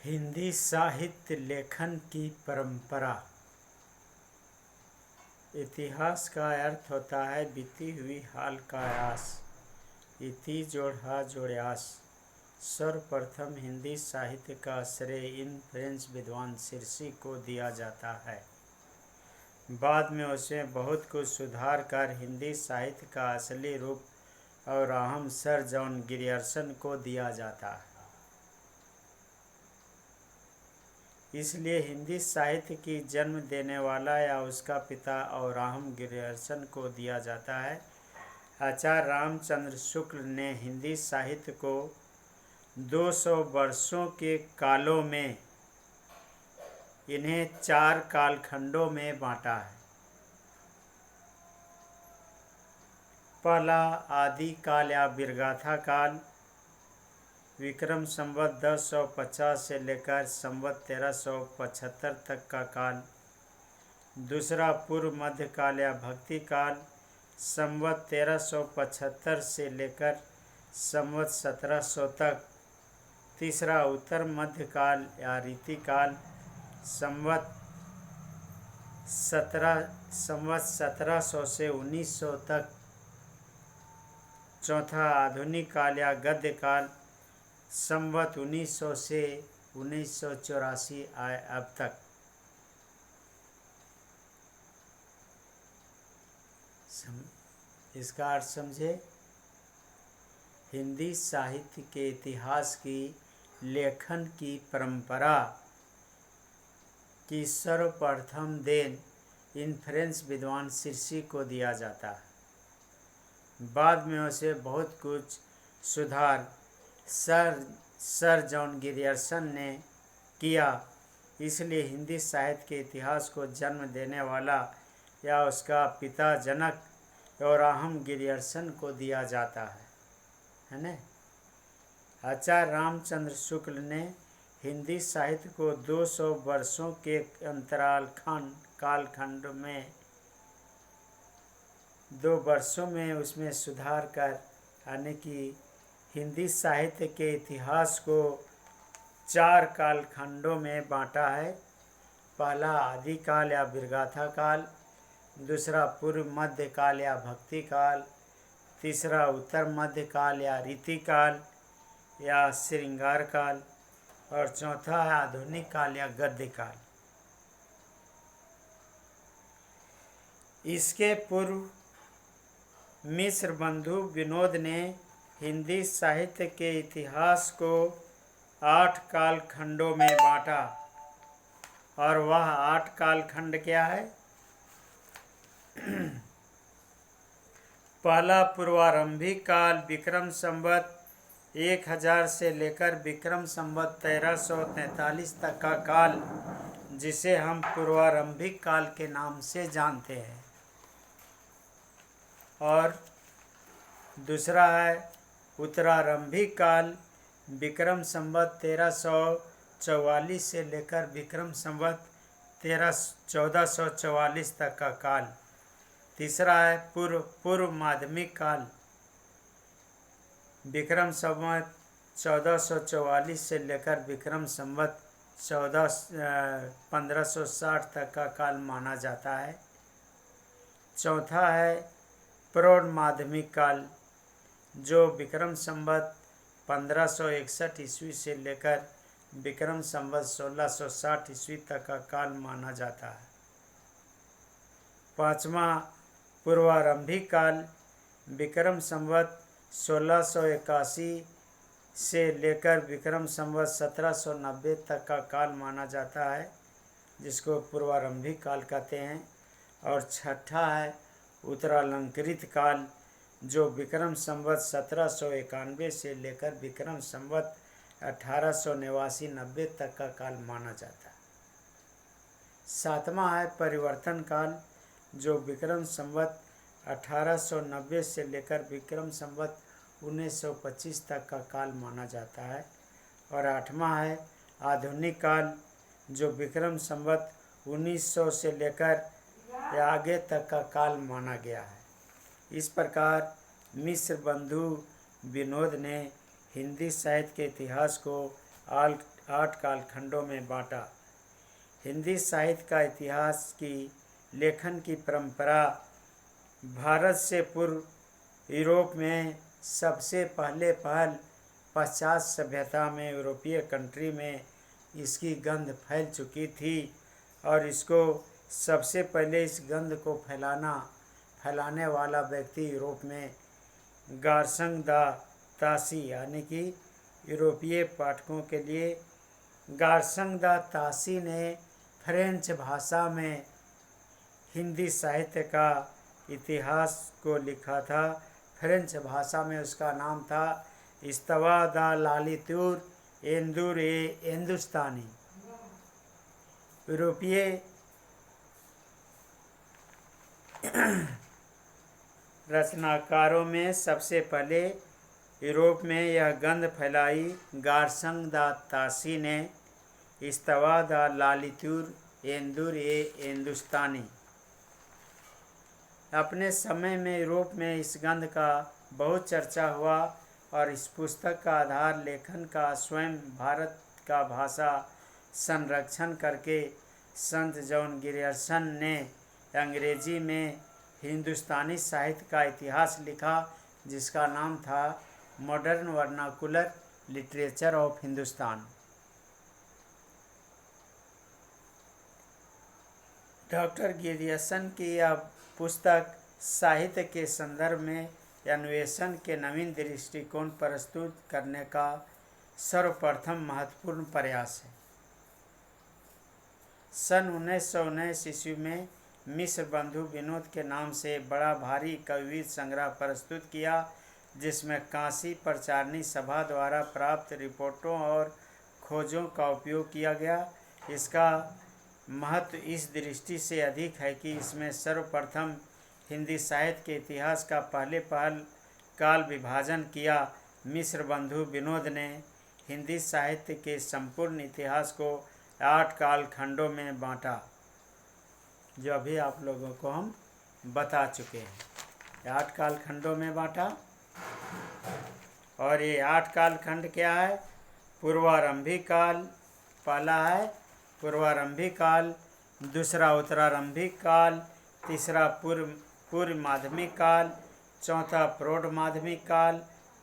हिंदी साहित्य लेखन की परंपरा। इतिहास का अर्थ होता है बीती हुई हाल का आस। इति जोड़ा जोड़्यास। सर्वप्रथम हिंदी साहित्य का श्रेय इन फ्रेंच विद्वान शीर्षी को दिया जाता है। बाद में उसमें बहुत कुछ सुधार कर हिंदी साहित्य का असली रूप और अहम सर जॉन ग्रियर्सन को दिया जाता है। इसलिए हिंदी साहित्य की जन्म देने वाला या उसका पिता और अहम ग्रियर्सन को दिया जाता है। आचार्य रामचंद्र शुक्ल ने हिंदी साहित्य को 200 वर्षों के कालों में इन्हें 4 कालखंडों में बांटा है। पहला आदि काल या वीरगाथा काल, विक्रम संवत 1050 से लेकर संवत 1375 तक का काल। दूसरा पूर्व मध्य काल या भक्ति काल, संवत 1375 से लेकर संवत 1700 तक। तीसरा उत्तर मध्य काल या रीति काल, संवत 1700 से 1900 तक। चौथा आधुनिक काल या गद्य काल, संवत 1900 से 1984 आए अब तक। इसका अर्थ समझे। हिंदी साहित्य के इतिहास की लेखन की परंपरा की सर्वप्रथम देन इन फ्रेंच विद्वान शीर्षी को दिया जाता है। बाद में उसे बहुत कुछ सुधार सर जॉन ग्रियर्सन ने किया। इसलिए हिंदी साहित्य के इतिहास को जन्म देने वाला या उसका पिता जनक और अहम ग्रियर्सन को दिया जाता है ना। आचार्य रामचंद्र शुक्ल ने हिंदी साहित्य को 200 वर्षों के अंतराल कालखंड में 2 वर्षों में उसमें सुधार कर यानी कि हिंदी साहित्य के इतिहास को 4 कालखंडों में बांटा है। पहला आदि काल या वीरगाथा काल, दूसरा पूर्व मध्य काल या भक्ति काल, तीसरा उत्तर मध्य काल या रीति काल या श्रृंगार काल, और चौथा है आधुनिक काल या गद्य काल। इसके पूर्व मिस्र बंधु विनोद ने हिंदी साहित्य के इतिहास को 8 कालखंडों में बांटा, और वह 8 कालखंड क्या है। पहला पूर्वारंभिक काल, विक्रम संवत 1000 से लेकर विक्रम संवत 1343 तक का काल, जिसे हम पूर्वारंभिक काल के नाम से जानते हैं। और दूसरा है उत्तरारंभिक काल, विक्रम संवत 1344 से लेकर विक्रम संवत 1444 तक का काल। तीसरा है पूर्व माध्यमिक काल, विक्रम संवत 1444 से लेकर विक्रम संवत 1560 तक का काल माना जाता है। चौथा है प्रौढ़ माध्यमिक काल, जो विक्रम संवत 1561 ईस्वी से लेकर विक्रम संवत 1660 ईस्वी तक का काल माना जाता है। पांचवा पूर्वारंभिक काल, विक्रम संवत 1681 से लेकर विक्रम संवत 1790 तक का काल माना जाता है, जिसको पूर्वारंभिक काल कहते हैं। और छठा है उत्तरालंकृत काल, जो विक्रम संवत 1791 से लेकर विक्रम संवत 1889-90 तक का काल माना जाता है। सातवां है परिवर्तन काल, जो विक्रम संवत 1890 से लेकर विक्रम संवत 1925 तक का काल माना जाता है। और आठवां है आधुनिक काल, जो विक्रम संवत 1900 से लेकर आगे तक का काल माना गया है। इस प्रकार मिस्र बंधु विनोद ने हिंदी साहित्य के इतिहास को 8 कालखंडों में बांटा। हिंदी साहित्य का इतिहास की लेखन की परंपरा भारत से पूर्व यूरोप में सबसे पहल पाश्चात्य सभ्यता में यूरोपीय कंट्री में इसकी गंध फैल चुकी थी और इसको सबसे पहले इस गंध को फैलाने वाला व्यक्ति यूरोप में गार्संग दा तासी यानी कि यूरोपीय पाठकों के लिए गार्संग दा तासी ने फ्रेंच भाषा में हिंदी साहित्य का इतिहास को लिखा था। फ्रेंच भाषा में उसका नाम था इस्तवा दा लालित्यूर एंदूर ए हिंदुस्तानी। यूरोपीय रचनाकारों में सबसे पहले यूरोप में यह गंध फैलाई गार्संग दा तासी ने इस्तवा दा लालित्यूर एंदूर ए हिंदुस्तानी। अपने समय में यूरोप में इस गंध का बहुत चर्चा हुआ और इस पुस्तक का आधार लेखन का स्वयं भारत का भाषा संरक्षण करके संत जॉन ग्रियर्सन ने अंग्रेजी में हिंदुस्तानी साहित्य का इतिहास लिखा, जिसका नाम था modern vernacular literature of Hindustan. Doctor Grierson की यह पुस्तक साहित्य के संदर्भ में अन्वेषण के नवीन दृष्टिकोण प्रस्तुत करने का सर्वप्रथम महत्वपूर्ण प्रयास है। सन 1919 ईस्वी में मिस्र बंधु विनोद के नाम से बड़ा भारी कवि संग्रह प्रस्तुत किया, जिसमें काशी प्रचारणी सभा द्वारा प्राप्त रिपोर्टों और खोजों का उपयोग किया गया। इसका महत्व इस दृष्टि से अधिक है कि इसमें सर्वप्रथम हिंदी साहित्य के इतिहास का पहल काल विभाजन किया। मिस्र बंधु विनोद ने हिंदी साहित्य के संपूर्ण इतिहास को 8 कालखंडों में बांटा, जो अभी आप लोगों को हम बता चुके हैं। 8 कालखंडों में बांटा और ये 8 कालखंड क्या है? पूर्वारंभिक काल पहला है पूर्वारंभिक काल, दूसरा उत्तरारंभिक काल, तीसरा पूर्व माध्यमिक काल, चौथा प्रौढ़ माध्यमिक काल,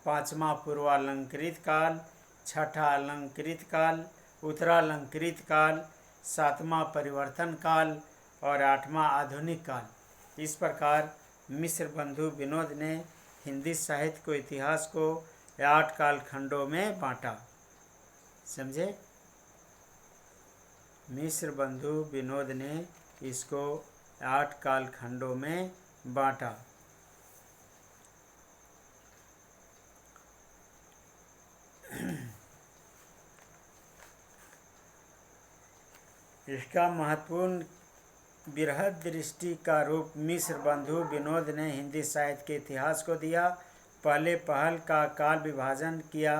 पांचवा पूर्वालंकृत काल, छठा अलंकृत काल, उत्तरालंकृत काल, सातवां परिवर्तन काल और आठवां आधुनिक काल। इस प्रकार मिस्र बंधु विनोद ने हिंदी साहित्य को इतिहास को 8 कालखंडों में बांटा। समझे? मिस्र बंधु विनोद ने इसको 8 कालखंडों में बांटा। इसका महत्वपूर्ण बृहद दृष्टि का रूप मिस्र बंधु विनोद ने हिंदी साहित्य के इतिहास को दिया। पहले पहल का काल विभाजन किया।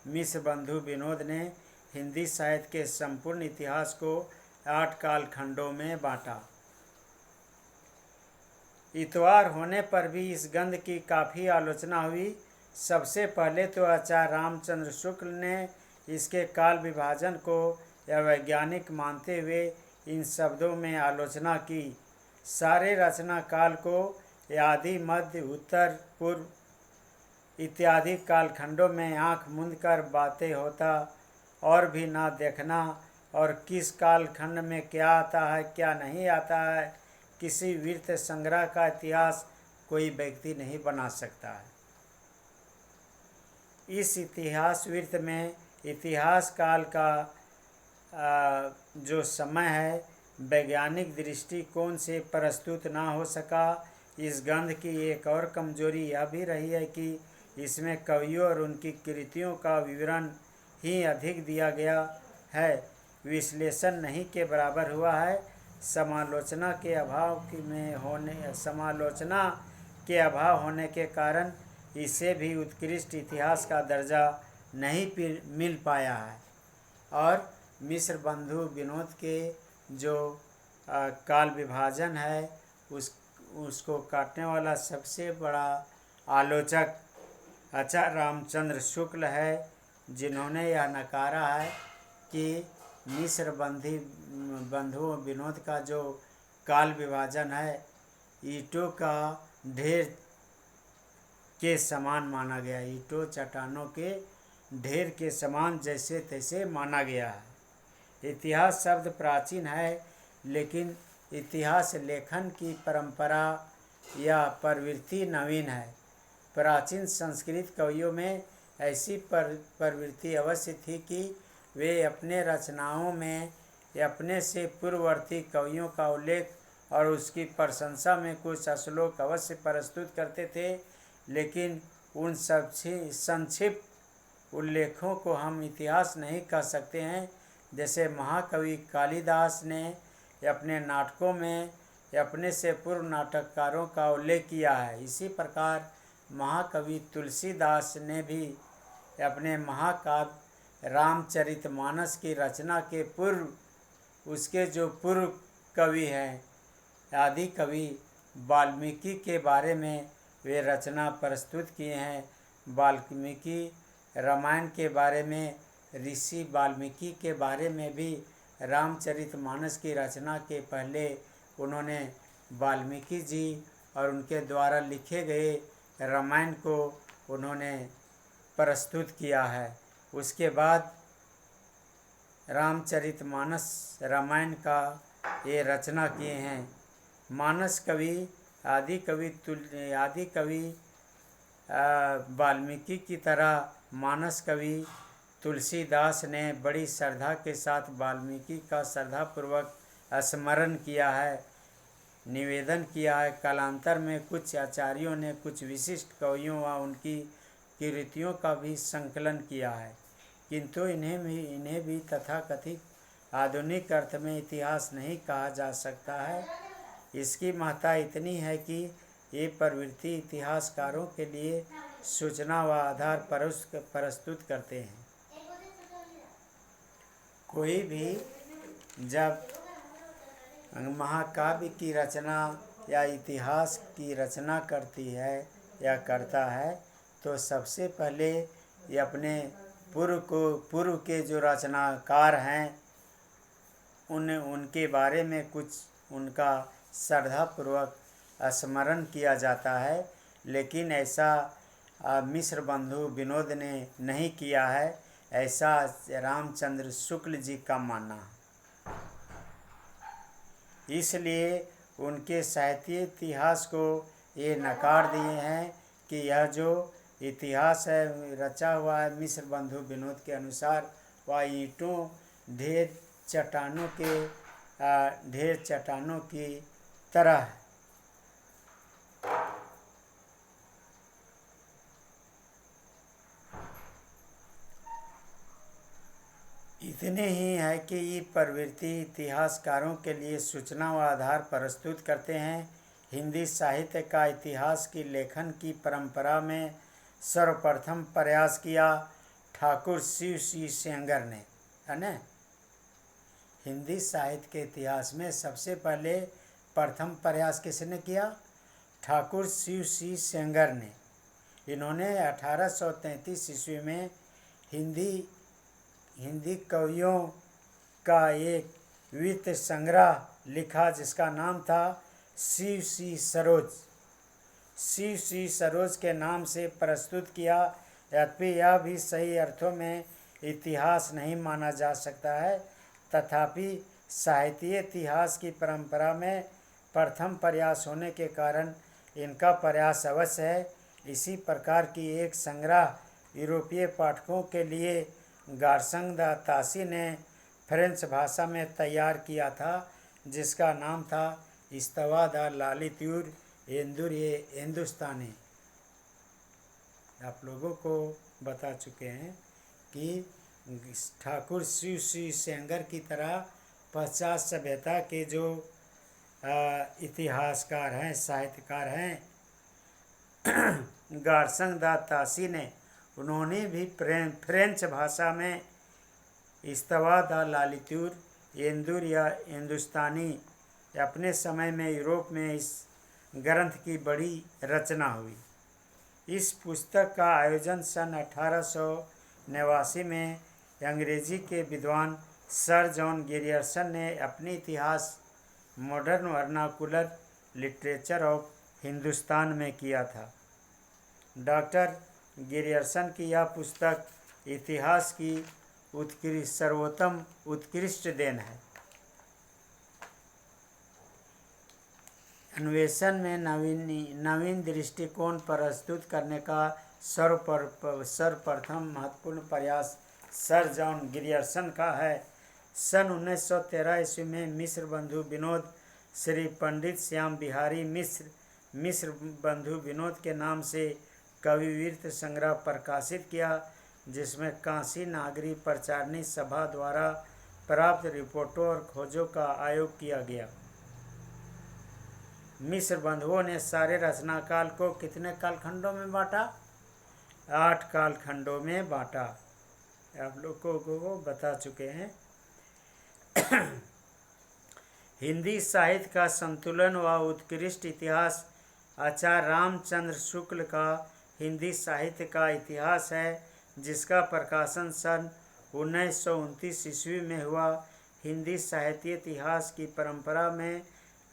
मिस्र बंधु विनोद ने हिंदी साहित्य के संपूर्ण इतिहास को 8 कालखंडों में बांटा। इतवार होने पर भी इस गंध की काफ़ी आलोचना हुई। सबसे पहले तो आचार्य रामचंद्र शुक्ल ने इसके काल विभाजन को वैज्ञानिक मानते हुए इन शब्दों में आलोचना की। सारे रचना काल को आदि, मध्य, उत्तर, पूर्व इत्यादि कालखंडों में आँख मूंद कर बातें होता और भी ना देखना, और किस कालखंड में क्या आता है क्या नहीं आता है, किसी वीर संग्रह का इतिहास कोई व्यक्ति नहीं बना सकता है। इस इतिहास वृत्त में इतिहास काल का जो समय है वैज्ञानिक दृष्टिकोण से प्रस्तुत ना हो सका। इस ग्रंथ की एक और कमजोरी यह भी रही है कि इसमें कवियों और उनकी कृतियों का विवरण ही अधिक दिया गया है, विश्लेषण नहीं के बराबर हुआ है। समालोचना के अभाव होने के कारण इसे भी उत्कृष्ट इतिहास का दर्जा नहीं मिल पाया है। और मिस्र बंधु विनोद के जो काल विभाजन है उसको काटने वाला सबसे बड़ा आलोचक आचार्य रामचंद्र शुक्ल है, जिन्होंने यह नकारा है कि मिस्र बंधु विनोद का जो काल विभाजन है ईंटों का ढेर के समान माना गया। ईंटों चट्टानों के ढेर के समान जैसे तैसे माना गया है। इतिहास शब्द प्राचीन है, लेकिन इतिहास लेखन की परंपरा या प्रवृत्ति नवीन है। प्राचीन संस्कृत कवियों में ऐसी प्रवृत्ति अवश्य थी कि वे अपने रचनाओं में अपने से पूर्ववर्ती कवियों का उल्लेख और उसकी प्रशंसा में कुछ श्लोक अवश्य प्रस्तुत करते थे, लेकिन उन सब संक्षिप्त उल्लेखों को हम इतिहास नहीं कह सकते हैं। जैसे महाकवि कालिदास ने अपने नाटकों में अपने से पूर्व नाटककारों का उल्लेख किया है, इसी प्रकार महाकवि तुलसीदास ने भी अपने महाकाव्य रामचरितमानस की रचना के पूर्व उसके जो पूर्व कवि हैं आदि कवि वाल्मीकि के बारे में वे रचना प्रस्तुत किए हैं। वाल्मीकि रामायण के बारे में, ऋषि वाल्मीकि के बारे में भी रामचरितमानस की रचना के पहले उन्होंने वाल्मीकि जी और उनके द्वारा लिखे गए रामायण को उन्होंने प्रस्तुत किया है। उसके बाद रामचरितमानस रामायण का ये रचना किए हैं। मानस कवि आदि कवि वाल्मीकि की तरह मानस कवि तुलसीदास ने बड़ी श्रद्धा के साथ वाल्मीकि का श्रद्धापूर्वक स्मरण किया है, निवेदन किया है। कालांतर में कुछ आचार्यों ने कुछ विशिष्ट कवियों व उनकी कृतियों का भी संकलन किया है, किंतु इन्हें भी तथाकथित आधुनिक अर्थ में इतिहास नहीं कहा जा सकता है। इसकी महत्ता इतनी है कि ये प्रवृत्ति इतिहासकारों के लिए सूचना व आधार प्रस्तुत करते हैं। कोई भी जब महाकाव्य की रचना या इतिहास की रचना करती है या करता है तो सबसे पहले ये अपने पूर्व के जो रचनाकार हैं उनके बारे में कुछ उनका श्रद्धापूर्वक स्मरण किया जाता है, लेकिन ऐसा मिस्र बंधु विनोद ने नहीं किया है, ऐसा रामचंद्र शुक्ल जी का मानना है। इसलिए उनके साहित्य इतिहास को ये नकार दिए हैं कि यह जो इतिहास है रचा हुआ है मिस्र बंधु विनोद के अनुसार वह ईंटों ढेर चट्टानों की तरह है। इतने ही है कि ये प्रवृत्ति इतिहासकारों के लिए सूचना व आधार प्रस्तुत करते हैं। हिंदी साहित्य का इतिहास की लेखन की परंपरा में सर्वप्रथम प्रयास किया ठाकुर शिव सी सेंगर ने, है ना। हिंदी साहित्य के इतिहास में सबसे पहले प्रथम प्रयास किसने किया? ठाकुर शिव सी सेंगर ने। इन्होंने 1833 ईस्वी में हिंदी कवियों का एक वित्त संग्रह लिखा जिसका नाम था शिव सी सरोज। शिव सी सरोज के नाम से प्रस्तुत किया। यद्यपि यह भी सही अर्थों में इतिहास नहीं माना जा सकता है, तथापि साहित्य इतिहास की परंपरा में प्रथम प्रयास होने के कारण इनका प्रयास अवश्य है। इसी प्रकार की एक संग्रह यूरोपीय पाठकों के लिए गार्संग द तासी ने फ्रेंच भाषा में तैयार किया था, जिसका नाम था इस्तवा द लालित्यूर हिंदुस्तानी। आप लोगों को बता चुके हैं कि ठाकुर शिव सी सेंगर की तरह पाश्चात्य सभ्यता के जो इतिहासकार हैं, साहित्यकार हैं, गार्संग द तासी ने, उन्होंने भी फ्रेंच भाषा में इस्तवा द लालित्यूर या हिंदुस्तानी अपने समय में यूरोप में इस ग्रंथ की बड़ी रचना हुई। इस पुस्तक का आयोजन सन 1889 में अंग्रेजी के विद्वान सर जॉन ग्रियर्सन ने अपनी इतिहास modern vernacular literature of Hindustan में किया था। डॉक्टर ग्रियर्सन की यह पुस्तक इतिहास की सर्वोत्तम उत्कृष्ट देन है। अन्वेषण में नवीन दृष्टिकोण प्रस्तुत करने का सर्वप्रथम महत्वपूर्ण प्रयास सर जॉन ग्रियर्सन का है। सन 1913 ईस्वी में मिस्र बंधु विनोद श्री पंडित श्याम बिहारी मिस्र बंधु विनोद के नाम से कविवीर संग्रह प्रकाशित किया, जिसमें काशी नागरी प्रचारणी सभा द्वारा प्राप्त रिपोर्टों और खोजों का आयोग किया गया। मिस्र बंधुओं ने सारे रचना काल को कितने कालखंडों में बांटा? 8 कालखंडों में बांटा। आप लोगों को बता चुके हैं। हिंदी साहित्य का संतुलन व उत्कृष्ट इतिहास आचार्य रामचंद्र शुक्ल का हिंदी साहित्य का इतिहास है, जिसका प्रकाशन सन 1929 ईस्वी में हुआ। हिंदी साहित्य इतिहास की परंपरा में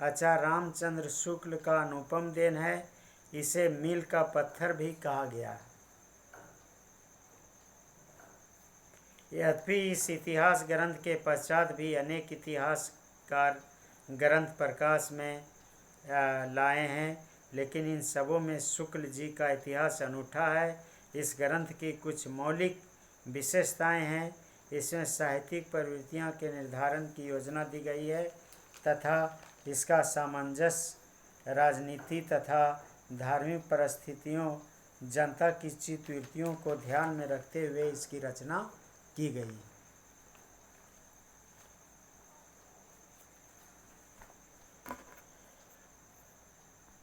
आचार्य रामचंद्र शुक्ल का अनुपम देन है। इसे मील का पत्थर भी कहा गया। यद्यपि इस इतिहास ग्रंथ के पश्चात भी अनेक इतिहासकार ग्रंथ प्रकाश में लाए हैं, लेकिन इन सबों में शुक्ल जी का इतिहास अनूठा है। इस ग्रंथ की कुछ मौलिक विशेषताएं हैं। इसमें साहित्यिक प्रवृत्तियां के निर्धारण की योजना दी गई है तथा इसका सामंजस्य राजनीति तथा धार्मिक परिस्थितियों, जनता की चित्तवृत्तियों को ध्यान में रखते हुए इसकी रचना की गई।